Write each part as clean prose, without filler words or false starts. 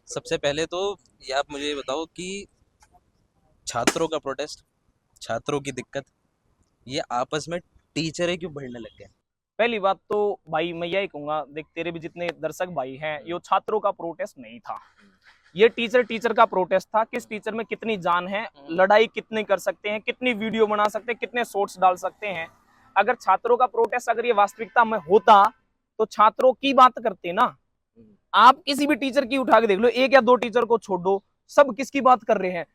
सबसे पहले तो ये आप मुझे ये बताओ कि छात्रों का प्रोटेस्ट, छात्रों की दिक्कत, ये आपस में टीचरें क्यों भिड़ने लग गए? पहली बात तो भाई मैं यही कहूंगा, देख तेरे भी जितने दर्शक भाई हैं, ये छात्रों का प्रोटेस्ट नहीं था। ये टीचर टीचर का प्रोटेस्ट था। किस टीचर में कितनी जान है, लड़ाई कितनी कर सकते हैं, कितनी वीडियो बना सकते हैं, कितने शॉर्ट्स डाल सकते हैं। अगर छात्रों का प्रोटेस्ट अगर ये वास्तविकता में होता तो छात्रों की बात करते ना। आप किसी भी टीचर की उठा के देख लो, एक या दो टीचर को छोड़ दो, सब किसकी बात कर रहे हैं?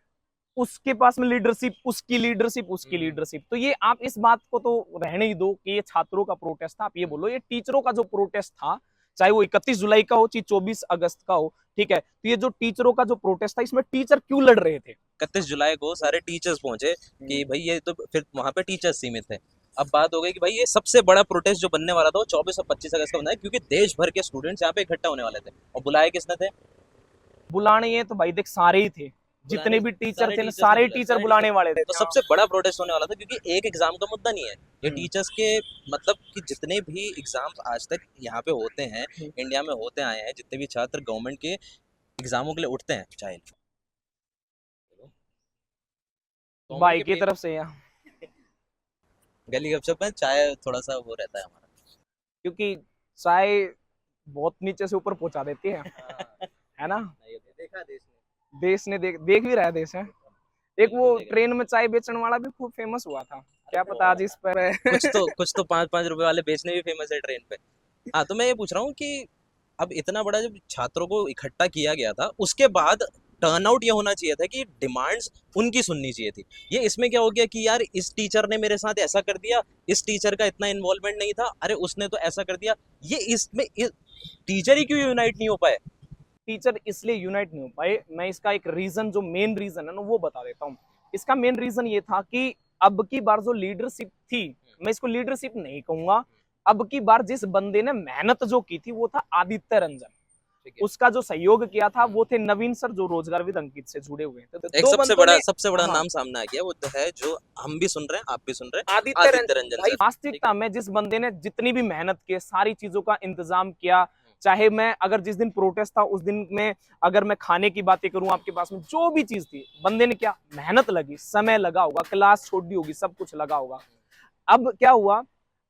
उसके पास में लीडरशिप, उसकी लीडरशिप, उसकी लीडरशिप। तो ये आप इस बात को तो रहने ही दो कि ये छात्रों का प्रोटेस्ट था। आप ये बोलो ये टीचरों का जो प्रोटेस्ट था, चाहे वो 31 जुलाई का हो चाहे 24 अगस्त का हो, ठीक है, तो ये जो टीचरों का जो प्रोटेस्ट था, इसमें टीचर क्यों लड़ रहे थे? 31 जुलाई को सारे टीचर्स पहुंचे कि भाई ये तो फिर वहां पे टीचर्स सीमित थे। अब बात हो गई कि भाई ये सबसे बड़ा प्रोटेस्ट जो बनने वाला था वो 24 और 25 अगस्त का बनना है, क्योंकि देश भर के स्टूडेंट्स यहाँ पे इकट्ठा होने वाले थे। और बुलाए किसने थे? बुलाने ये तो भाई देख सारे ही थे, जितने बुलाने भी टीचर सारे थे ना, टीचर्स ने सारे बुलाया, टीचर सारे बुलाने टीचर। वाले थे। तो सबसे बड़ा प्रोटेस्ट होने वाला था, क्योंकि एक एग्जाम का मुद्दा नहीं है ये। टीचर्स के मतलब कि जितने भी एग्जाम्स आज तक यहाँ पे होते हैं, इंडिया में होते आए हैं, जितने भी छात्र गवर्नमेंट के एग्जामों के लिए उठते हैं, चाहे गवर्नमेंट भाई के की पेपर, तरफ से यहाँ, गली गपशप में चाहे थोड़ा सा वो रहता है हमारा। क्योंकि चाय बहुत नीचे से ऊपर पहुंचा देती है ना। नहीं, देखा देश देश ने देख देख भी रहा है देश है। एक वो ट्रेन में चाय बेचने वाला भी खूब फेमस हुआ था, क्या पता आज इस पर कुछ तो 5-5 रुपए वाले बेचने भी फेमस है ट्रेन पे। हाँ, तो मैं ये पूछ रहा हूँ कि अब इतना बड़ा जब छात्रों को इकट्ठा किया गया था, उसके बाद टर्नआउट ये होना चाहिए था कि डिमांड्स उनकी सुननी चाहिए थी। ये इसमें क्या हो गया कि यार इस टीचर ने मेरे साथ ऐसा कर दिया, इस टीचर का इतना इन्वॉल्वमेंट नहीं था, अरे उसने तो ऐसा कर दिया। ये इसमें टीचर ही क्यों यूनाइट नहीं हो पाए? टीचर इसलिए यूनाइट नहीं हो पाए, मैं इसका एक रीजन, जो मेन रीजन है ना, वो बता देता हूँ। इसका मेन रीजन ये था कि अब की बार जो लीडरशिप थी, मैं इसको लीडरशिप नहीं कहूंगा, अब की बार जिस बंदे ने मेहनत जो की थी वो था आदित्य रंजन। उसका जो सहयोग किया था वो थे नवीन सर, जो रोजगार विद अंकित से जुड़े हुए थे। तो एक दो बंदों ने, सबसे बड़ा हाँ, नाम सामने आ गया, वो तो है जो हम भी सुन रहे हैं, आप भी सुन रहे हैं, आदित्य आदित्य रंजन। रंजन भाई सर। वास्तविकता में जिस बंदे ने जितनी भी मेहनत की, सारी चीजों का इंतजाम किया, चाहे मैं अगर जिस दिन प्रोटेस्ट था उस दिन में अगर मैं खाने की बातें करूं, आपके पास में जो भी चीज थी, बंदे ने क्या मेहनत लगी, समय लगा होगा, क्लास छोड़ दी होगी, सब कुछ लगा होगा। अब क्या हुआ,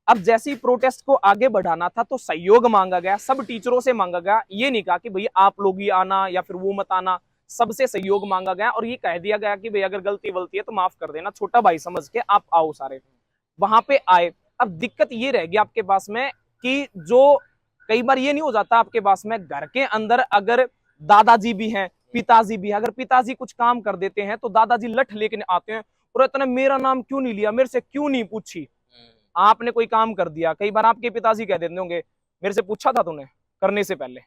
अब जैसे ही प्रोटेस्ट को आगे बढ़ाना था तो सहयोग मांगा गया, सब टीचरों से मांगा गया। ये नहीं कहा कि भैया आप लोग ही आना या फिर वो मत आना, सबसे सहयोग मांगा गया और ये कह दिया गया कि भाई अगर गलती वलती है तो माफ कर देना, छोटा भाई समझ के आप आओ सारे। वहां पे आए। अब दिक्कत ये रहेगी आपके पास में कि जो कई बार ये नहीं हो जाता आपके पास में, घर के अंदर अगर दादाजी भी हैं, पिताजी भी हैं, अगर पिताजी कुछ काम कर देते हैं तो दादाजी लठ लेके आते हैं, और इतना मेरा नाम क्यों नहीं लिया, मेरे से क्यों नहीं पूछी। आपने कोई काम कर दिया, कई बार आपके पिताजी कह देते होंगे मेरे से पूछा था तूने करने से पहले,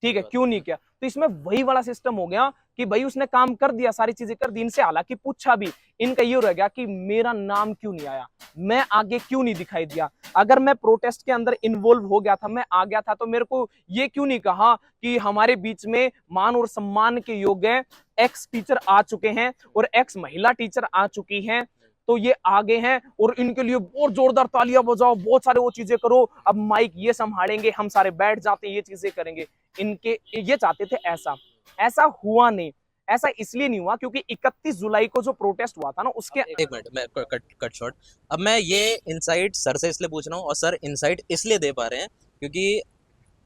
ठीक है, क्यों नहीं किया। तो इसमें वही वाला सिस्टम हो गया कि भाई उसने काम कर दिया, सारी चीजें कर दी, इनसे हालांकि पूछा भी, इनका ये रह गया कि मेरा नाम क्यों नहीं आया, मैं आगे क्यों नहीं दिखाई दिया। अगर मैं प्रोटेस्ट के अंदर इन्वॉल्व हो गया था, मैं आ गया था, तो मेरे को ये क्यों नहीं कहा कि हमारे बीच में मान और सम्मान के योग्य एक्स टीचर आ चुके हैं और एक्स महिला टीचर आ चुकी हैं, तो ये आगे हैं और इनके लिए बहुत जोरदार तालियां बजाओ, बहुत सारे वो चीजें करो, अब माइक ये संभालेंगे, हम सारे बैठ जाते, ये चीजें करेंगे। इनके ये चाहते थे ऐसा, ऐसा हुआ नहीं। ऐसा इसलिए नहीं हुआ क्योंकि 31 जुलाई को जो प्रोटेस्ट हुआ था ना, उसके एक मिनट, मैं कट शॉर्ट। अब मैं ये इनसाइट सर से इसलिए पूछ रहा हूँ, और सर इनसाइट इसलिए दे पा रहे हैं क्योंकि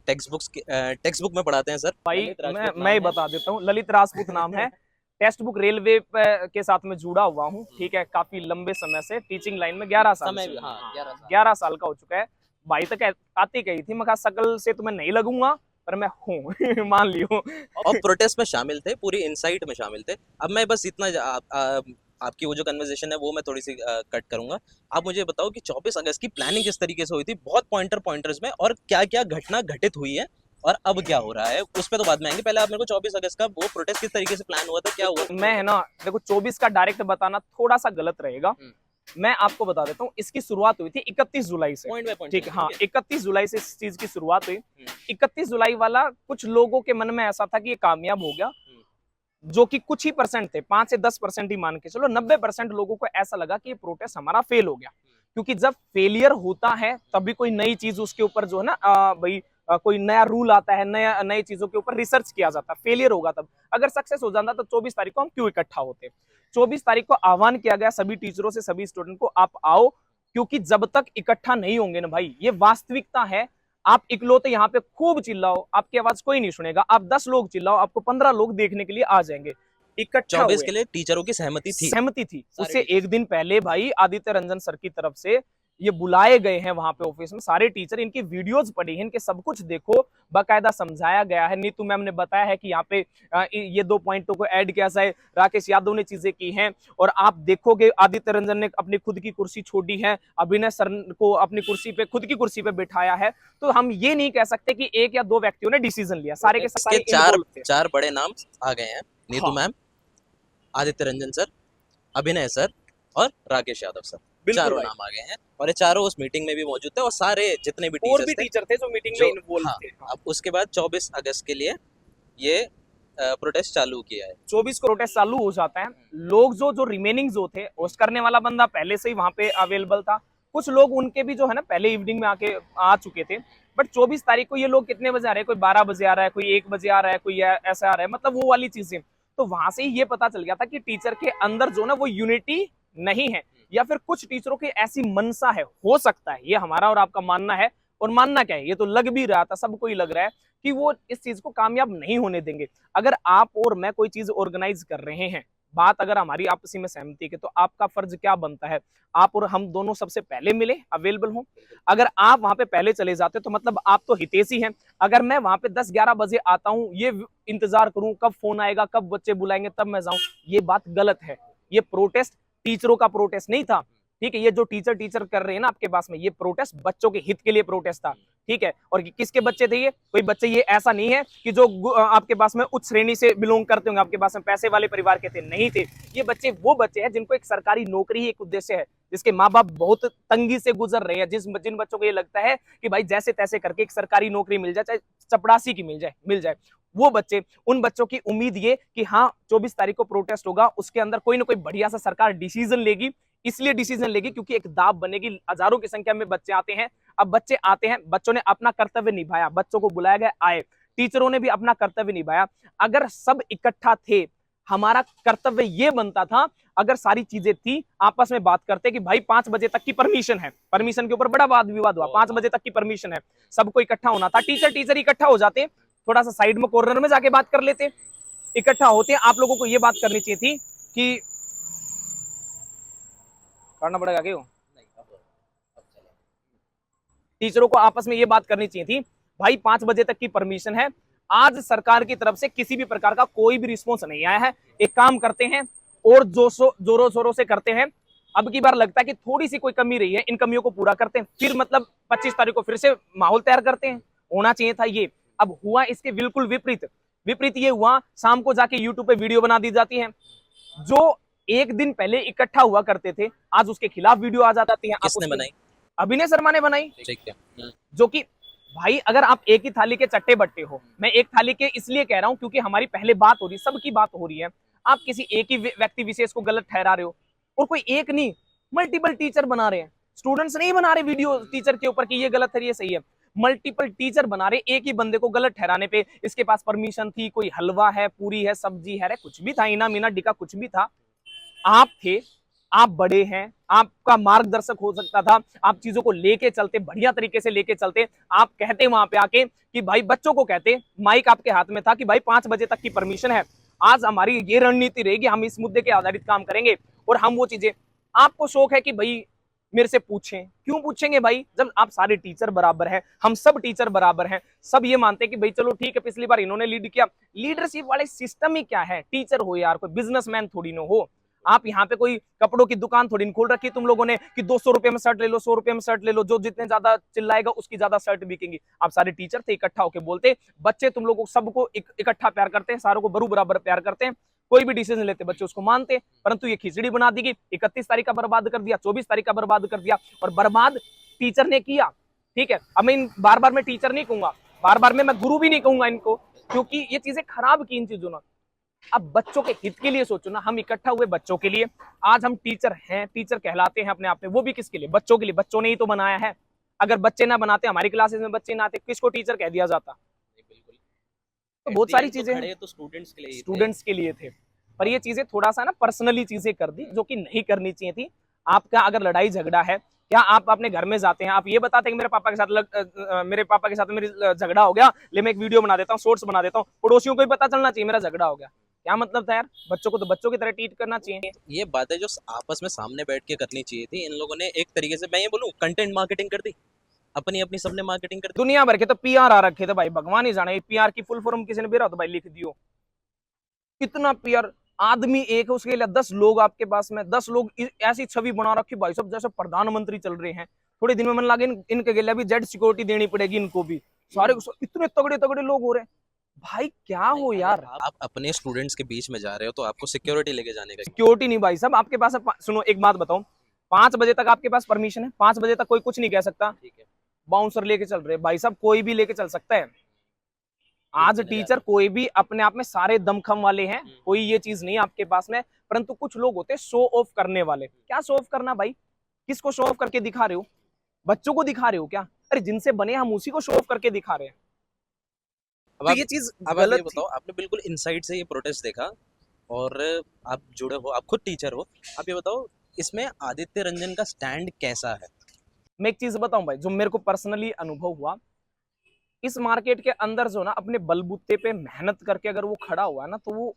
टेक्स्ट बुक में पढ़ाते हैं सर। भाई मैं ही बता देता हूँ, ललित राजपूत नाम है। टेक्स्ट बुक रेलवे के साथ में जुड़ा हुआ हूँ, ठीक है, काफी लंबे समय से टीचिंग लाइन में 11 साल समय से, भी, हाँ, 11 साल का हो चुका है। भाई तक आती गई थी, मैं कहा शकल से तो मैं नहीं लगूंगा पर मैं हूँ मान लियो। और प्रोटेस्ट में शामिल थे, पूरी इनसाइट में शामिल थे। अब मैं बस इतना आपकी वो जो कन्वर्सेशन है वो मैं थोड़ी सी कट करूंगा। आप मुझे बताओ कि 24 अगस्त की प्लानिंग किस तरीके से हुई थी, बहुत पॉइंटर्स में, और क्या क्या घटना घटित हुई है, और अब क्या हो रहा है उस पर तो बाद में आएंगे। पहले आप मेरे को 24 अगस्त का वो प्रोटेस्ट किस तरीके से प्लान हुआ था, क्या हुआ? मैं है ना, देखो 24 का डायरेक्ट बताना थोड़ा सा गलत रहेगा, मैं आपको बता देता हूँ। इसकी शुरुआत हुई थी 31 जुलाई से, पॉइंट बाय पॉइंट, ठीक है, हाँ, 31 जुलाई से इस चीज की शुरुआत हुई। 31 जुलाई वाला कुछ लोगों के मन में ऐसा था कि ये कामयाब हो गया, जो कि कुछ ही परसेंट थे, 5 से 10% ही मान के चलो, 90% लोगों को ऐसा लगा कि ये प्रोटेस्ट हमारा फेल हो गया। क्योंकि जब फेलियर होता है तभी कोई नई चीज उसके ऊपर जो है ना भाई कोई नया रूल आता है, नए चीजों के ऊपर रिसर्च किया जाता है, फेलियर होगा तब। अगर सक्सेस हो जाता तो 24 तारीख को हम क्यों इकट्ठा होते? 24 तारीख को आह्वान किया गया सभी टीचरों से, सभी स्टूडेंट को, आप आओ, क्योंकि जब तक इकट्ठा नहीं होंगे ना भाई, ये वास्तविकता है। आप इकलौते यहाँ पे खूब चिल्लाओ, आपकी आवाज कोई नहीं सुनेगा। आप 10 लोग चिल्लाओ, आपको 15 लोग देखने के लिए आ जाएंगे। इकट्ठा 24 हुए, के लिए टीचरों की सहमति थी, सहमति थी। सारे उससे टीचर। एक दिन पहले भाई आदित्य रंजन सर की तरफ से ये बुलाए गए हैं वहां पे ऑफिस में सारे टीचर। इनकी वीडियोस पड़ी हैं, इनके सब कुछ देखो, बाकायदा समझाया गया है। नीतू मैम ने बताया है कि यहाँ पे ये 2 पॉइंटों को ऐड किया जाए, राकेश यादव ने चीजें की हैं। और आप देखोगे आदित्य रंजन ने अपनी खुद की कुर्सी छोड़ी है, अभिनय सर को अपनी कुर्सी पे, खुद की कुर्सी पे बिठाया है। तो हम ये नहीं कह सकते कि 1 या 2 व्यक्तियों ने डिसीजन लिया, सारे के इसके सारे involved थे। चार बड़े नाम आ गए हैं, नीतू हाँ। मैम, आदित्य रंजन सर, अभिनय सर और राकेश यादव सर, बिल्कुल चारों भाई। नाम आ गए हैं। और ये चारों उस मीटिंग में भी मौजूद थे, और सारे जितने भी और भी टीचर्स थे टीचर थे जो मीटिंग में जो, इन्वॉल्व हाँ, थे। अब उसके बाद 24 अगस्त के लिए ये प्रोटेस्ट चालू किया है। 24 को प्रोटेस्ट चालू हो जाता है। लोग जो रिमेनिंग जो थे, होस्ट करने वाला बंदा पहले से ही वहां पे अवेलेबल था। कुछ लोग उनके भी जो है ना पहले इवनिंग में आके आ चुके थे। बट 24 तारीख को ये लोग कितने बजे आ रहे हैं? कोई 12 बजे आ रहा है, कोई 1 बजे आ रहा है, कोई ऐसा आ रहा है, मतलब वो वाली चीजें। तो वहां से ही ये पता चल गया था कि टीचर के अंदर जो ना वो यूनिटी नहीं है, या फिर कुछ टीचरों की ऐसी मनसा है, हो सकता है, ये हमारा और आपका मानना है। और मानना क्या है, ये तो लग भी रहा था, सबको ही लग रहा है कि वो इस चीज को कामयाब नहीं होने देंगे। अगर आप और मैं कोई चीज ऑर्गेनाइज कर रहे हैं, बात अगर हमारी आपसी में सहमति की, तो आपका फर्ज क्या बनता है? आप और हम दोनों सबसे पहले मिले, अवेलेबल हो। अगर आप वहां पे पहले चले जाते तो मतलब आप तो हितैषी हैं। अगर मैं वहां पे 10-11 बजे आता हूं, ये इंतजार करूं कब फोन आएगा, कब बच्चे बुलाएंगे तब मैं जाऊं, ये बात गलत है। ये प्रोटेस्ट टीचरों का प्रोटेस्ट नहीं था, ठीक है? ये जो टीचर कर रहे हैं ना आपके पास में, ये प्रोटेस्ट बच्चों के हित के लिए प्रोटेस्ट था, ठीक है? और किसके बच्चे थे ये? कोई बच्चे ये ऐसा नहीं है कि जो आपके पास में उच्च श्रेणी से बिलोंग करते होंगे, आपके पास में पैसे वाले परिवार के थे, नहीं थे। ये बच्चे वो बच्चे हैं जिनको एक सरकारी नौकरी ही एक उद्देश्य है, जिसके माँ बाप बहुत तंगी से गुजर रहे हैं, जिन बच्चों को ये लगता है कि भाई जैसे तैसे करके एक सरकारी नौकरी मिल जाए, चाहे चपड़ासी की मिल जाए, वो बच्चे, उन बच्चों की उम्मीद ये कि हाँ 24 तारीख को प्रोटेस्ट होगा, उसके अंदर कोई ना कोई बढ़िया सा सरकार डिसीजन लेगी। इसलिए डिसीजन लेगी क्योंकि एक दाब बनेगी, हजारों की संख्या में बच्चे आते हैं। अब बच्चे आते हैं, बच्चों ने अपना कर्तव्य निभाया, बच्चों को बुलाया गया, आए, टीचरों ने भी अपना कर्तव्य निभाया। अगर सब इकट्ठा थे, हमारा कर्तव्य ये बनता था, अगर सारी चीजें थी, आपस में बात करते कि भाई 5 बजे तक की परमिशन है। परमिशन के ऊपर बड़ा वाद विवाद हुआ, 5 बजे तक की परमिशन है, सबको इकट्ठा होना था। टीचर इकट्ठा हो जाते, थोड़ा सा साइड में कॉर्नर में जाके बात कर लेते, इकट्ठा होते। आप लोगों को ये बात करनी चाहिए थी कि करना पड़ेगा क्यों, टीचरों को आपस में ये बात करनी चाहिए थी, भाई 5 बजे तक की परमिशन है। आज सरकार की तरफ से किसी भी प्रकार का कोई भी रिस्पॉन्स नहीं आया है। एक काम करते हैं और जोरों शोरों से करते हैं। अब की बार लगता है कि थोड़ी सी कोई कमी रही है, इन कमियों को पूरा करते हैं, फिर मतलब 25 तारीख को फिर से माहौल तैयार करते हैं। होना चाहिए था ये, अब हुआ इसके बिल्कुल विपरीत ये हुआ। शाम को जाके यूट्यूब पे वीडियो बना दी जाती है। जो एक दिन पहले इकट्ठा हुआ करते थे, आज उसके खिलाफ वीडियो आ जाती है। किसने बनाई? अभिनय शर्मा ने बनाई, ठीक है। जो कि भाई अगर आप एक ही थाली के चट्टे बट्टे हो, मैं एक थाली के इसलिए कह रहा हूं क्योंकि हमारी पहले बात हो रही है, सबकी बात हो रही है। आप किसी एक ही व्यक्ति विशेष को गलत ठहरा रहे हो, और कोई एक नहीं, मल्टीपल टीचर बना रहे हैं। स्टूडेंट्स नहीं बना रहे वीडियो टीचर के ऊपर कि ये गलत है ये सही है, मल्टीपल टीचर बना रहे एक ही बंदे को गलत ठहराने पे। इसके पास परमिशन थी, कोई हलवा है, पूरी है, सब्जी है, कुछ भी था, इना मीना डिका कुछ भी था। आप थे, आप बड़े हैं, आपका मार्गदर्शक हो सकता था, आप चीजों को लेके चलते, बढ़िया तरीके से लेके चलते। आप कहते वहां पे आके कि भाई बच्चों को कहते, माइक आपके हाथ में था कि भाई 5 बजे तक की परमिशन है। आज हमारी ये रणनीति रहेगी, हम इस मुद्दे के आधारित काम करेंगे, और हम वो चीजें, आपको शौक है कि भाई मेरे से पूछें, क्यों पूछेंगे भाई, जब आप सारे टीचर बराबर हैं, हम सब टीचर बराबर हैं, सब ये मानते हैं कि भाई चलो ठीक है, पिछली बार इन्होंने लीड किया। लीडरशिप वाले सिस्टम ही क्या है? टीचर हो यार, कोई बिजनेसमैन थोड़ी ना हो। आप यहाँ पे कोई कपड़ों की दुकान थोड़ी न खोल रखी तुम लोगों ने कि 200 रुपए में शर्ट ले लो, 100 रुपए में शर्ट ले लो, जो जितने ज्यादा चिल्लाएगा उसकी ज्यादा शर्ट बिकेंगी। आप सारे टीचर थे, इकट्ठा होकर बोलते, बच्चे तुम लोगों सबको इकट्ठा प्यार करते हैं, सारों को बरू बराबर प्यार करते हैं, कोई भी डिसीजन लेते बच्चे उसको मानते। परंतु ये खिचड़ी बना दी गई, 31 तारीख का बर्बाद कर दिया, 24 तारीख का बर्बाद कर दिया, और बर्बाद टीचर ने किया। ठीक है, अब मैं बार बार मैं टीचर नहीं कहूंगा, बार बार मैं गुरु भी नहीं कहूंगा इनको, क्योंकि ये चीजें खराब की इन चीजों ने। अब बच्चों के हित के लिए सोचो ना, हम इकट्ठा हुए बच्चों के लिए। आज हम टीचर हैं, टीचर कहलाते हैं अपने आप में, वो भी किसके लिए? बच्चों के लिए। बच्चों ने ही तो बनाया है, अगर बच्चे ना बनाते, हमारी क्लासेस में बच्चे ना आते, किसको टीचर कह दिया जाता? नहीं, बिल्कुल। तो एट बहुत द सारी एंड तो चीजें खड़े हैं, तो स्टूडेंट्स के लिए ही थे। स्टूडेंट्स के लिए थे, पर ये चीजें थोड़ा सा ना पर्सनली चीजें कर दी जो कि नहीं करनी चाहिए थी। आपका अगर लड़ाई झगड़ा है, क्या आप अपने घर में जाते हैं, आप ये बताते हैं कि मेरे पापा के साथ मेरी झगड़ा हो गया, ले मैं एक वीडियो बना देता हूँ, शॉर्ट्स बना देता हूँ, पड़ोसियों को भी पता चलना चाहिए मेरा झगड़ा हो गया? क्या मतलब था यार? बच्चों को तो बच्चों की तरह ट्रीट करना चाहिए। ये बातें जो आपस में सामने बैठ के करनी चाहिए थी, इन लोगों ने एक तरीके से, मैं ये बोलूँ, कंटेंट मार्केटिंग कर दी, अपनी अपनी सबने मार्केटिंग कर दी। दुनिया भर के तो पीआर आ रखे थे भाई, भगवान ही जाने पीआर की फुल फॉर्म किसी ने भी रहा तो भाई लिख दियो। कितना पीआर, आदमी एक है उसके लिए 10 लोग आपके पास में, 10 लोग ऐसी छवि बना रखी भाई सब जैसे प्रधानमंत्री चल रहे हैं। थोड़े दिन में मन लगे इनके लिए भी जेड सिक्योरिटी देनी पड़ेगी इनको भी, सारे इतने तगड़े तगड़े लोग हो रहे हैं। भाई क्या नहीं, हो अगर यार? आप अपने स्टूडेंट्स के बीच में जा रहे हो तो आपको सिक्योरिटी लेके जाने का। सिक्योरिटी नहीं भाई साहब, आपके पास सुनो एक बात बताओ, 5 बजे तक आपके पास परमिशन है, 5 बजे तक कोई कुछ नहीं कह सकता। ठीक है। बाउंसर लेके चल रहे भाई साहब, कोई भी लेके चल सकता है। आज टीचर कोई भी अपने आप में सारे दमखम वाले हैं, कोई ये चीज नहीं आपके पास में, परंतु कुछ लोग होते हैं शो ऑफ करने वाले। क्या शो ऑफ करना भाई? किसको शो ऑफ करके दिखा रहे हो? बच्चों को दिखा रहे हो क्या? अरे जिनसे बने हम उसी को शो ऑफ करके दिखा रहे हैं। अब तो आप ये चीज अब आप ये गलत थी। बताओ, आपने बिल्कुल इनसाइड से ये प्रोटेस्ट देखा और आप जुड़े हो, आप खुद टीचर हो, आप ये बताओ इसमें आदित्य रंजन का स्टैंड कैसा है? मैं एक चीज बताऊं भाई, जो मेरे को पर्सनली अनुभव हुआ, इस मार्केट के अंदर जो ना अपने बलबूते पे मेहनत करके अगर वो खड़ा हुआ है ना, तो वो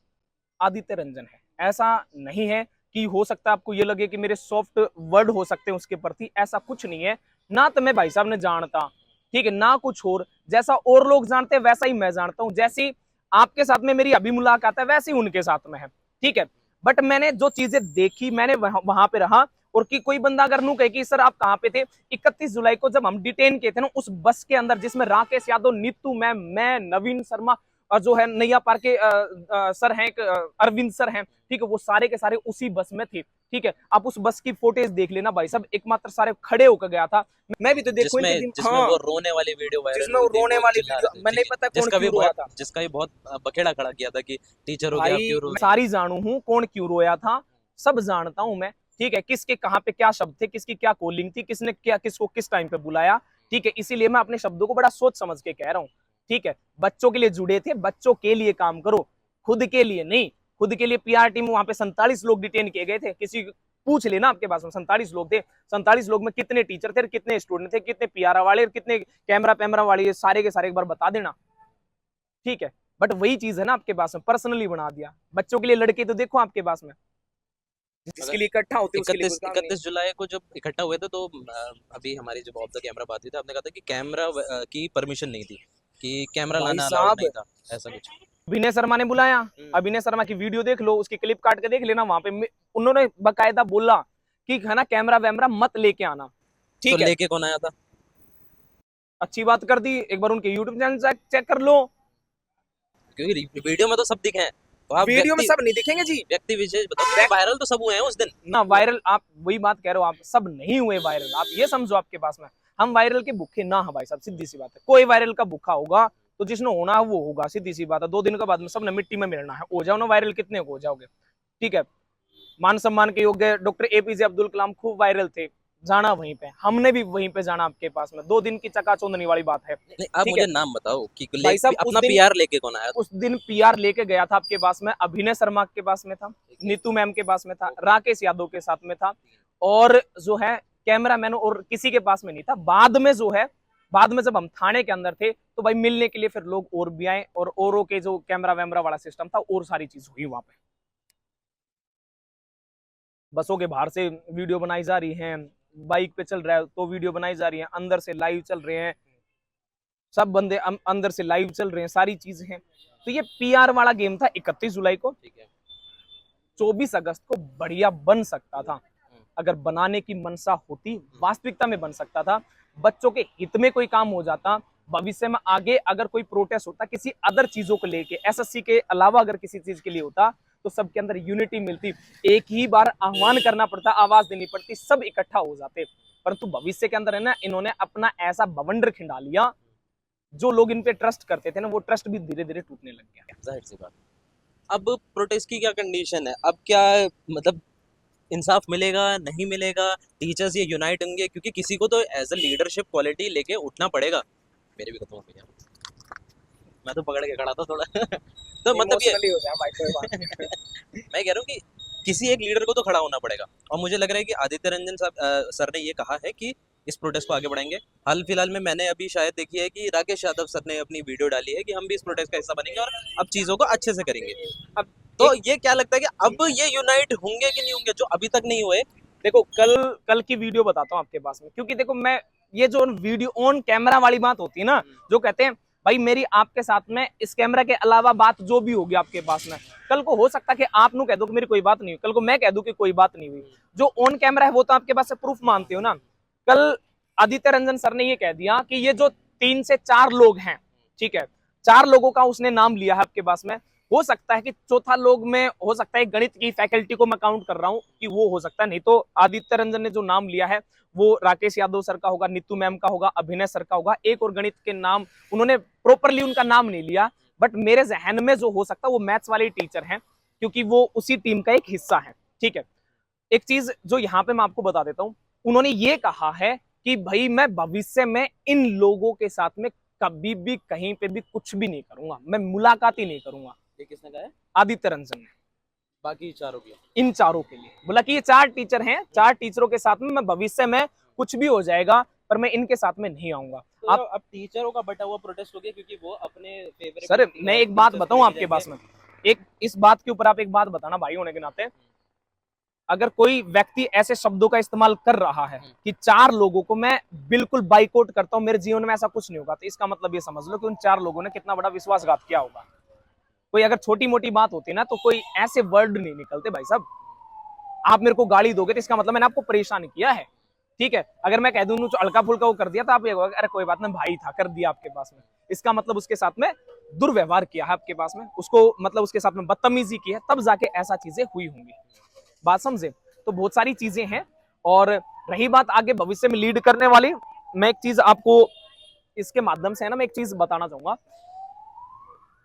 आदित्य रंजन है। ऐसा नहीं है कि हो सकता है आपको ये लगे कि मेरे सॉफ्ट वर्ड हो सकते हैं उसके प्रति, ऐसा कुछ नहीं है। ना तो मैं भाई साहब ने जानता, ठीक है, ना कुछ और, जैसा और लोग जानते हैं वैसा ही मैं जानता हूं। जैसी आपके साथ में मेरी अभी मुलाकात है वैसी उनके साथ में है, ठीक है। बट मैंने जो चीजें देखी, मैंने वहां पे रहा, और कि कोई बंदा अगर नू कहे कि सर आप कहाँ पे थे 31 जुलाई को जब हम डिटेन किए थे ना उस बस के अंदर, जिसमें राकेश यादव, नीतू मैम, मैं, नवीन शर्मा और जो है नैया पार के सर हैं, अरविंद सर हैं, ठीक है, वो सारे के सारे उसी बस में थे, ठीक है। आप उस बस की फोटेज देख लेना भाई साहब, एकमात्र सारे खड़े होकर गया था। मैं भी तो देखो इनके दिन, जिसमें हाँ, वो रोने वाली वीडियो वायरल जिसमें वो हुई थी, रोने वो वाली चिल्ला वीडियो, रहे थे, मैंने ठीक है, पता कौन क्यों रोया था जिसका भी बहुत बखेड़ा खड़ा किया था कि टीचर हो गया, आप भाई, क्यों रो मैं रहे हैं? सारी जानू हूँ कौन क्यों रोया था, सब जानता हूं मैं, ठीक है, किसके कहाँ पे क्या शब्द थे, किसकी क्या कॉलिंग थी, किसने क्या किसको किस टाइम पे बुलाया, ठीक है। इसीलिए मैं अपने शब्दों को बड़ा सोच समझ के कह रहा हूँ, ठीक है। बच्चों के लिए जुड़े थे, बच्चों के लिए काम करो, खुद के लिए नहीं। खुद के लिए पीआर टीम, वहां पे 47 लोग डिटेन किए गए थे, किसी पूछ लेना आपके पास में 47 लोग थे। 47 लोग में कितने टीचर थे, कितने स्टूडेंट थे, कितने पीआर वाले और कितने कैमरा पैमरा वाले, सारे के सारे एक बार बता देना, ठीक है। बट वही चीज है ना आपके पास में, पर्सनली बना दिया। बच्चों के लिए लड़के तो देखो आपके पास में, जिसके अगर लिए इकट्ठा होते उसके लिए कोई इकतीस काम नहीं। 31 जुलाई को जब इकट्ठा हुए थे तो अभी हमारी जब ऑफ द कैमरा बात हुई थी, आपने कहा था कि कैमरा की परमिशन नहीं थी, कि कैमरा भाई लाना अलाउड साहब, नहीं था, ऐसा कुछ। अभिनय शर्मा ने बुलाया, अभिनय शर्मा की वीडियो देख लो, उसकी क्लिप काट के देख लेना, वहां पे उन्होंने बकायदा बोला कि है ना कैमरा वैमरा मत लेके आना, तो ठीक है। लेके कौन आया था? अच्छी बात कर दी, एक बार उनके यूट्यूब चैनल चेक कर लो। क्योंकि वीडियो में तो सब दिखे हैं, तो आप वीडियो में सब नहीं दिखेंगे जी, व्यक्ति विशेष बताओ, क्योंकि वायरल तो सब हुए हैं उस दिन। ना वायरल, आप वही बात कह रहे हो, आप सब नहीं हुए वायरल, आप ये समझो आपके पास में हम वायरल के भूखे ना है भाई साहब, सीधी सी बात है। कोई वायरल का भूखा होगा तो जिसने होना है वो होगा, सीधी सी बात है। 2 दिन के बाद में सबने मिट्टी में मिलना है, हो जाओ ना वायरल, कितने हो जाओगे, ठीक है। मान सम्मान के योग्य डॉक्टर एपीजे अब्दुल कलाम खूब वायरल थे, जाना वहीं पे, हमने भी वहीं पे जाना आपके पास में। 2 दिन की चकाचौंधनी वाली बात है, नहीं, आप ठीक है। मुझे नाम बताओ कि भाई साहब अपना पीआर लेके कौन आया था? उस दिन पीआर लेके गया था आपके पास में, अभिनय शर्मा के पास में था, नीतू मैम के पास में था, राकेश यादव के साथ में था, और जो है कैमरामैन और किसी के पास में नहीं था। बाद में जो है, बाद में जब हम थाने के अंदर थे तो भाई मिलने के लिए फिर लोग और भी आए, और औरों के जो कैमरा वैमरा वाला सिस्टम था और सारी चीज हुई वहां पे। बसों के बाहर से वीडियो बनाई जा रही है, बाइक पे चल रहा है तो वीडियो बनाई जा रही है, अंदर से लाइव चल रहे हैं, सब बंदे अंदर से लाइव चल रहे हैं, सारी चीजें हैं। तो ये पीआर वाला गेम था 31 जुलाई को। ठीक है। 24 अगस्त को बढ़िया बन सकता था, अगर बनाने की मनसा होती, वास्तविकता में बन सकता था, बच्चों के हित में कोई काम हो जाता। भविष्य में आगे अगर कोई प्रोटेस्ट होता किसी अदर चीजों को लेके, एसएससी के अलावा अगर किसी चीज के लिए होता, तो सबके अंदर यूनिटी मिलती, एक ही बार आह्वान करना पड़ता, आवाज देनी पड़ती, सब इकट्ठा हो जाते। परंतु भविष्य के अंदर है ना, इन्होंने अपना ऐसा बवंडर खिंडा लिया, जो लोग इन पे ट्रस्ट करते थे ना, वो ट्रस्ट भी धीरे धीरे टूटने लग गया। जाहिर सी बात। अब प्रोटेस्ट की क्या कंडीशन है, अब क्या, मतलब इंसाफ मिलेगा नहीं मिलेगा, टीचर्स ये यूनाइट होंगे, क्योंकि किसी को तो एज अ लीडरशिप क्वालिटी लेके उठना पड़ेगा। मेरे भी खत्म हो गया, मैं तो पकड़ के खड़ा था थोड़ा तो मतलब ये इमोशनली हो जाए भाई, कोई बात नहीं। मैं कह रहा हूँ कि किसी एक लीडर को तो खड़ा होना पड़ेगा, और मुझे लग रहा है कि आदित्य रंजन साहब सर ने ये कहा है कि इस प्रोटेस्ट को आगे बढ़ाएंगे। हाल फिलहाल में मैंने अभी शायद देखी है कि राकेश यादव सर ने अपनी वीडियो डाली है कि हम भी इस प्रोटेस्ट का हिस्सा बनेंगे और अब चीज़ों को अच्छे से करेंगे। अब तो एक ये क्या लगता है कि अब ये यूनाइट होंगे कि नहीं होंगे, जो अभी तक नहीं हुए? देखो, कल कल की वीडियो बताता हूँ आपके पास में, क्योंकि देखो मैं, ये जो वीडियो ऑन कैमरा वाली बात होती है ना, जो कहते हैं भाई मेरी आपके साथ में इस कैमरा के अलावा बात जो भी होगी आपके पास में, कल को हो सकता है कि आप नु कह दो कि मेरी कोई बात नहीं हुई, कल को मैं कह दूं कि कोई बात नहीं हुई। जो ऑन कैमरा है वो तो आपके पास से प्रूफ मानते हो ना। कल आदित्य रंजन सर ने ये कह दिया कि ये जो 3 से 4 लोग हैं, ठीक है, 4 लोगों का उसने नाम लिया है आपके पास में। हो सकता है कि चौथा लोग में हो सकता है गणित की फैकल्टी को मैं काउंट कर रहा हूं कि वो हो सकता है, नहीं तो आदित्य रंजन ने जो नाम लिया है वो राकेश यादव सर का होगा, नीतू मैम का होगा, अभिनय सर का होगा, एक और गणित के नाम उन्होंने प्रॉपरली उनका नाम नहीं लिया, बट मेरे जहन में जो हो सकता है वो मैथ्स वाले टीचर हैं, क्योंकि वो उसी टीम का एक हिस्सा है। ठीक है, एक चीज जो यहाँ पे मैं आपको बता देता हूँ, उन्होंने ये कहा है कि भाई मैं भविष्य में इन लोगों के साथ में कभी भी कहीं पे भी कुछ भी नहीं करूंगा, मैं मुलाकात ही नहीं करूंगा। ये किसने कहा है? आदित्य रंजन ने बाकी चारों की? इन चारों के लिए बोला कि ये 4 टीचर हैं, 4 टीचरों के साथ में मैं भविष्य में कुछ भी हो जाएगा पर मैं इनके साथ में नहीं आऊंगा। तो आप अब टीचरों का बटा हुआ प्रोटेस्ट हो गया, क्योंकि वो अपने फेवरेट सर, मैं एक बात बताऊं आपके पास में, एक इस बात के ऊपर आप एक बात बताना भाई होने के नाते, अगर कोई व्यक्ति ऐसे शब्दों का इस्तेमाल कर रहा है कि 4 लोगों को मैं बिल्कुल बाइकआउट करता हूं, मेरे जीवन में ऐसा कुछ नहीं होगा, तो इसका मतलब ये समझ लो कि उन 4 लोगों ने कितना बड़ा विश्वासघात किया होगा। कोई अगर छोटी मोटी बात होती ना तो कोई ऐसे वर्ड नहीं निकलते भाई साहब। आप मेरे को गाली दोगे तो इसका मतलब मैंने आपको परेशान किया है, ठीक है। अगर मैं कह दूं जो हल्का फुल्का वो कर दिया तो आप ये अरे कोई बात नहीं भाई था, कर दिया आपके पास में, इसका मतलब उसके साथ में दुर्व्यवहार किया है आपके पास में, उसको मतलब उसके साथ में बदतमीजी की है, तब जाके ऐसा चीजें हुई होंगी। बात समझे? तो बहुत सारी चीजें हैं। और रही बात आगे भविष्य में लीड करने वाली, मैं एक चीज आपको इसके माध्यम से है ना, मैं एक चीज बताना चाहूंगा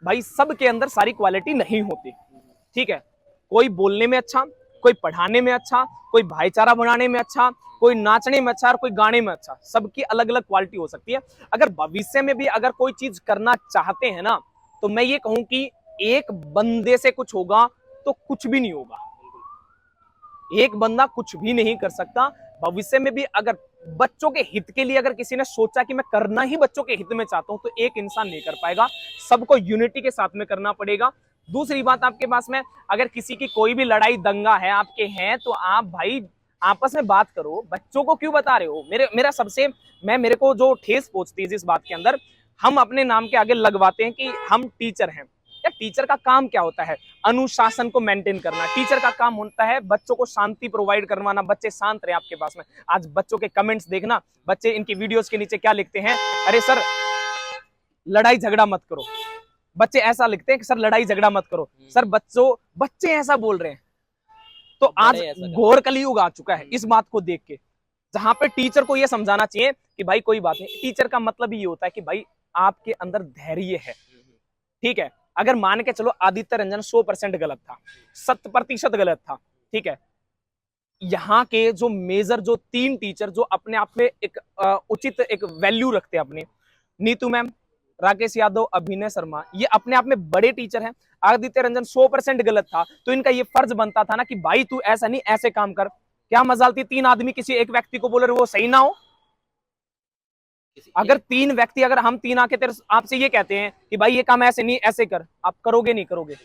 भाई, सबके अंदर सारी क्वालिटी नहीं होती, ठीक है। कोई बोलने में अच्छा, कोई पढ़ाने में अच्छा, कोई भाईचारा बनाने में अच्छा, कोई नाचने में अच्छा और कोई गाने में अच्छा, सबकी अलग अलग क्वालिटी हो सकती है। अगर भविष्य में भी अगर कोई चीज करना चाहते हैं ना, तो मैं ये कहूं कि एक बंदे से कुछ होगा तो कुछ भी नहीं होगा, एक बंदा कुछ भी नहीं कर सकता। भविष्य में भी अगर बच्चों के हित के लिए अगर किसी ने सोचा कि मैं करना ही बच्चों के हित में चाहता हूं, तो एक इंसान नहीं कर पाएगा, सबको यूनिटी के साथ में करना पड़ेगा। दूसरी बात आपके पास में, अगर किसी की कोई भी लड़ाई दंगा है आपके हैं, तो आप भाई आपस में बात करो, बच्चों को क्यों बता रहे हो? मेरा सबसे मेरे को जो ठेस पहुंचती है जिस बात के अंदर, हम अपने नाम के आगे लगवाते हैं कि हम टीचर हैं। या टीचर का काम क्या होता है? अनुशासन को मेंटेन करना। टीचर का काम होता है बच्चों को शांति प्रोवाइड करवाना, बच्चे शांत रहे आपके पास में। आज बच्चों के कमेंट्स देखना, बच्चे इनकी वीडियोस के नीचे क्या लिखते हैं, अरे सर लड़ाई झगड़ा मत करो। बच्चे ऐसा लिखते हैं कि सर लड़ाई झगड़ा मत करो। सर बच्चे ऐसा बोल रहे हैं, तो आज घोर कलयुग आ चुका है इस बात को देख के, जहां पे टीचर को यह समझाना चाहिए कि भाई कोई बात नहीं। टीचर का मतलब ये होता है कि भाई आपके अंदर धैर्य है, ठीक है। अगर मान के चलो आदित्य रंजन 100% गलत था, 7% गलत था, ठीक है, यहाँ के जो मेजर जो 3 टीचर जो अपने आप में एक उचित एक वैल्यू रखते हैं अपने, नीतू मैम, राकेश यादव, अभिनय शर्मा, ये अपने आप में बड़े टीचर हैं। आदित्य रंजन 100% गलत था, तो इनका ये फर्ज बनता था ना कि भाई तू ऐसा नहीं, ऐसे काम कर। क्या मजाल थी 3 आदमी किसी एक व्यक्ति को बोल रहे वो सही ना हो? अगर 3 व्यक्ति, अगर हम 3 आके तेरे आपसे ये कहते हैं कि भाई ये काम ऐसे नहीं ऐसे कर, आप करोगे नहीं करोगे?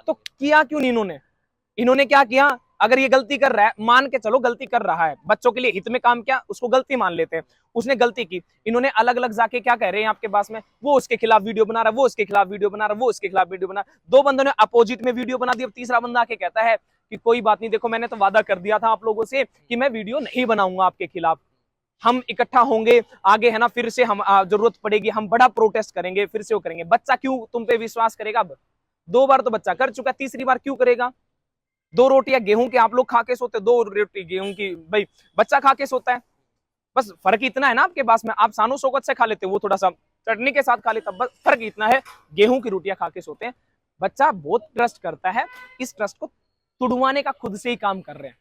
तो किया क्यों नहीं इन्होंने क्या किया? अगर ये गलती कर रहा है, मान के चलो गलती कर रहा है, बच्चों के लिए हित में काम किया, उसको गलती मान लेते हैं, उसने गलती की। इन्होंने अलग अलग जाके क्या कह रहे हैं आपके पास में, वो उसके खिलाफ वीडियो बना रहा है, वो उसके खिलाफ वीडियो बना रहा है, वो उसके खिलाफ वीडियो बना, 2 बंदों ने अपोजिट में वीडियो बना दी। अब तीसरा बंदा आके कहता है कि कोई बात नहीं, देखो मैंने तो वादा कर दिया था आप लोगों से कि मैं वीडियो नहीं बनाऊंगा आपके खिलाफ, हम इकट्ठा होंगे आगे है ना, फिर से हम जरूरत पड़ेगी हम बड़ा प्रोटेस्ट करेंगे, फिर से वो करेंगे। बच्चा क्यों तुम पे विश्वास करेगा? अब 2 बार तो बच्चा कर चुका, तीसरी बार क्यों करेगा? 2 रोटियां गेहूं की आप लोग खा के सोते, 2 रोटी गेहूं की भाई बच्चा खा के सोता है। बस फर्क इतना है ना आपके पास में, आप सानो शौकत से खा लेते, वो थोड़ा सा चटनी के साथ खा लेता, बस फर्क इतना है, गेहूं की रोटियां खा के सोते हैं। बच्चा बहुत ट्रस्ट करता है, इस ट्रस्ट को तुड़वाने का खुद से ही काम कर रहे हैं।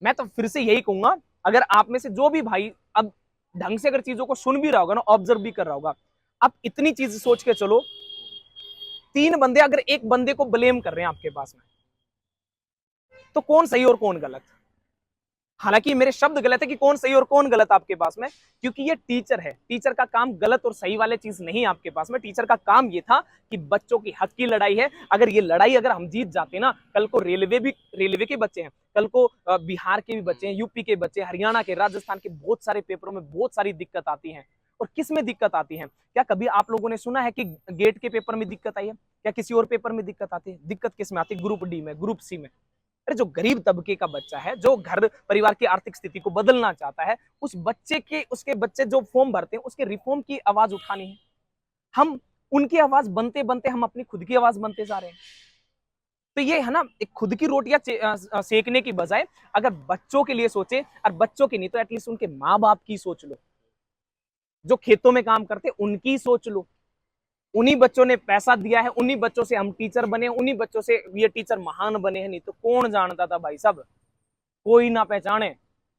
मैं तो फिर से यही कहूंगा, अगर आप में से जो भी भाई अब ढंग से अगर चीजों को सुन भी रहा होगा ना, ऑब्जर्व भी कर रहा होगा, आप इतनी चीज सोच के चलो, 3 बंदे अगर एक बंदे को ब्लेम कर रहे हैं आपके पास में, तो कौन सही और कौन गलत? हालांकि मेरे शब्द गलत है कि कौन सही और कौन गलत आपके पास में, क्योंकि ये टीचर है। टीचर का काम गलत और सही वाले चीज नहीं आपके पास में। टीचर का काम ये था कि बच्चों की हक की लड़ाई है। अगर ये लड़ाई अगर हम जीत जाते ना, कल को रेलवे के बच्चे हैं, कल को बिहार के भी बच्चे हैं, यूपी के बच्चे, हरियाणा के, राजस्थान के, बहुत सारे पेपरों में बहुत सारी दिक्कत आती है। और किस में दिक्कत आती है? क्या कभी आप लोगों ने सुना है कि गेट के पेपर में दिक्कत आई है? क्या किसी और पेपर में दिक्कत आती है? दिक्कत किस में आती है? ग्रुप डी में, ग्रुप सी में। अरे जो गरीब तबके का बच्चा है, जो घर परिवार की आर्थिक स्थिति को बदलना चाहता है, उस बच्चे के, उसके बच्चे जो फॉर्म भरते हैं, उसके रिफॉर्म की आवाज उठानी है। हम उनकी आवाज बनते बनते हम अपनी खुद की आवाज बनते जा रहे हैं। तो ये है ना, एक खुद की रोटियां सेकने की बजाय अगर बच्चों के लिए सोचे, और बच्चों की नहीं तो एटलीस्ट उनके माँ बाप की सोच लो, जो खेतों में काम करते उनकी सोच लो। उन्हीं बच्चों ने पैसा दिया है, उन्हीं बच्चों से हम टीचर बने, उन्हीं बच्चों से ये टीचर महान बने हैं। नहीं तो कौन जानता था भाई साहब? कोई ना पहचाने।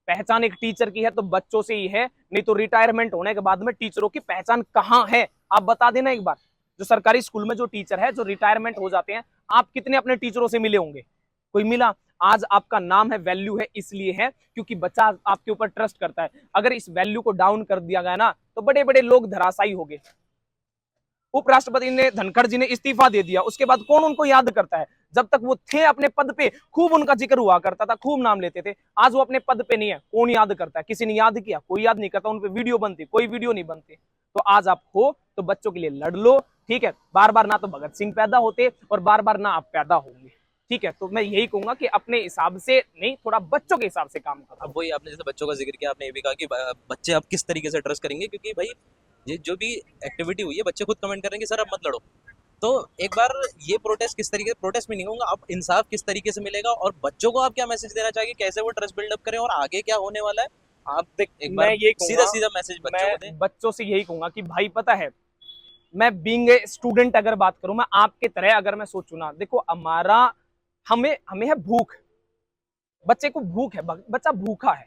पहचान एक टीचर की है तो बच्चों से ही है, नहीं तो रिटायरमेंट होने के बाद में टीचरों की पहचान कहाँ है? आप बता देना एक बार। जो सरकारी स्कूल में जो टीचर है, जो रिटायरमेंट हो जाते हैं, आप कितने अपने टीचरों से मिले होंगे? कोई मिला? आज आपका नाम है, वैल्यू है, इसलिए है क्योंकि बच्चा आपके ऊपर ट्रस्ट करता है। अगर इस वैल्यू को डाउन कर दिया गया ना, तो बड़े बड़े लोग धराशायी हो गए। उपराष्ट्रपति ने, धनखड़ जी ने इस्तीफा दे दिया, उसके बाद कौन उनको याद करता है? जब तक वो थे अपने पद पे, खूब उनका जिक्र हुआ करता था, खूब नाम लेते थे। आज वो अपने पद पे नहीं है, कौन याद करता है? किसी ने याद किया? कोई याद नहीं करता। उन पे वीडियो बनती, कोई वीडियो नहीं बनती। तो आज आप हो तो बच्चों के लिए लड़ लो, ठीक है? बार बार ना तो भगत सिंह पैदा होते और बार बार ना आप पैदा होंगे, ठीक है? तो मैं यही कहूंगा कि अपने हिसाब से नहीं, थोड़ा बच्चों के हिसाब से काम करो। अब वही आपने जैसे बच्चों का जिक्र किया, आपने ये भी कहा कि बच्चे आप किस तरीके से ट्रस्ट करेंगे, क्योंकि भाई ये जो भी एक्टिविटी हुई है, बच्चे खुद कमेंट करेंगे सर अब मत लड़ो। तो एक बार ये प्रोटेस्ट किस तरीके, प्रोटेस्ट में नहीं होगा, अब इंसाफ किस तरीके से मिलेगा, और बच्चों को आप क्या मैसेज देना चाहिए, कैसे वो ट्रस्ट बिल्डअप करें और आगे क्या होने वाला है? आप देख एक मैं बार ये सीधा कहूंगा, सीधा मैसेज बच्चों को दें। मैं बच्चों से यही कहूंगा कि भाई पता है, मैं बीइंग ए स्टूडेंट अगर बात करूं, मैं आपके तरह अगर मैं सोचूं ना, देखो हमारा, हमें हमें है भूख। बच्चे को भूख है, बच्चा भूखा है।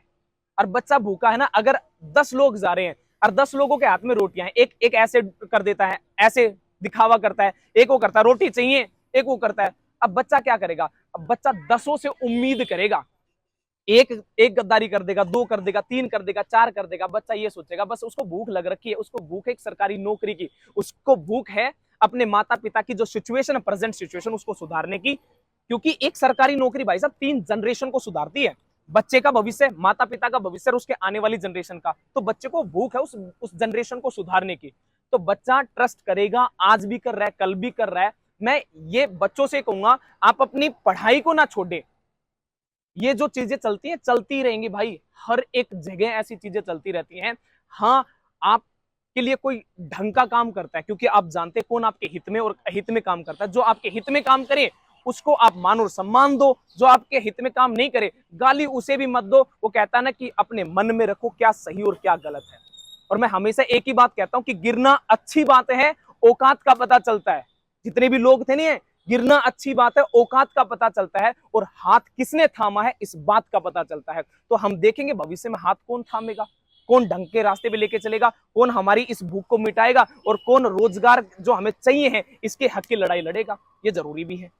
और बच्चा भूखा है ना, अगर 10 लोग जा रहे हैं और 10 लोगों के हाथ में रोटियां हैं, एक एक ऐसे कर देता है, ऐसे दिखावा करता है, एक वो करता है रोटी चाहिए, एक वो करता है। अब बच्चा क्या करेगा? अब बच्चा 10 से उम्मीद करेगा, एक एक गद्दारी कर देगा, 2 कर देगा, 3 कर देगा, 4 कर देगा। बच्चा ये सोचेगा बस उसको भूख लग रखी है, उसको भूख है एक सरकारी नौकरी की, उसको भूख है अपने माता पिता की जो सिचुएशन है, प्रेजेंट सिचुएशन, उसको सुधारने की। क्योंकि एक सरकारी नौकरी भाई साहब 3 जनरेशन को सुधारती है। बच्चे का भविष्य, माता पिता का भविष्य और उसके आने वाली जनरेशन का। तो बच्चे को भूख है उस जनरेशन को सुधारने की। तो बच्चा ट्रस्ट करेगा, आज भी कर रहा है, कल भी कर रहा है। मैं ये बच्चों से कहूंगा, आप अपनी पढ़ाई को ना छोड़े। ये जो चीजें चलती हैं, चलती रहेंगी भाई, हर एक जगह ऐसी चीजें चलती रहती हैं। हाँ, आपके लिए कोई ढंग का काम करता है, क्योंकि आप जानते हैं कौन आपके हित में और अहित में काम करता है। जो आपके हित में काम करे उसको आप मान और सम्मान दो, जो आपके हित में काम नहीं करे, गाली उसे भी मत दो। वो कहता है ना कि अपने मन में रखो क्या सही और क्या गलत है। और मैं हमेशा एक ही बात कहता हूं कि गिरना अच्छी बात है, औकात का पता चलता है। जितने भी लोग थे नहीं, गिरना अच्छी बात है, औकात का पता चलता है, और हाथ किसने थामा है इस बात का पता चलता है। तो हम देखेंगे भविष्य में हाथ कौन थामेगा, कौन ढंग के रास्ते पे लेके चलेगा, कौन हमारी इस भूख को मिटाएगा, और कौन रोजगार जो हमें चाहिए है इसके हक की लड़ाई लड़ेगा। ये जरूरी भी है।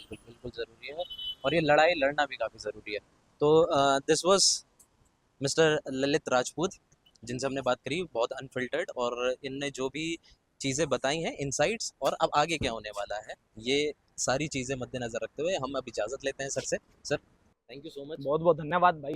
बिल्कुल जरूरी है, और ये लड़ाई लड़ना भी काफी जरूरी है। तो this was mister Lalit Rajput, जिनसे हमने बात करी बहुत अनफिल्टर्ड, और इनने जो भी चीज़ें बताई हैं, इनसाइट्स, और अब आगे क्या होने वाला है, ये सारी चीज़ें मद्देनजर रखते हुए हम अब इजाज़त लेते हैं सर से। Sir, thank you so much. बहुत बहुत धन्यवाद भाई।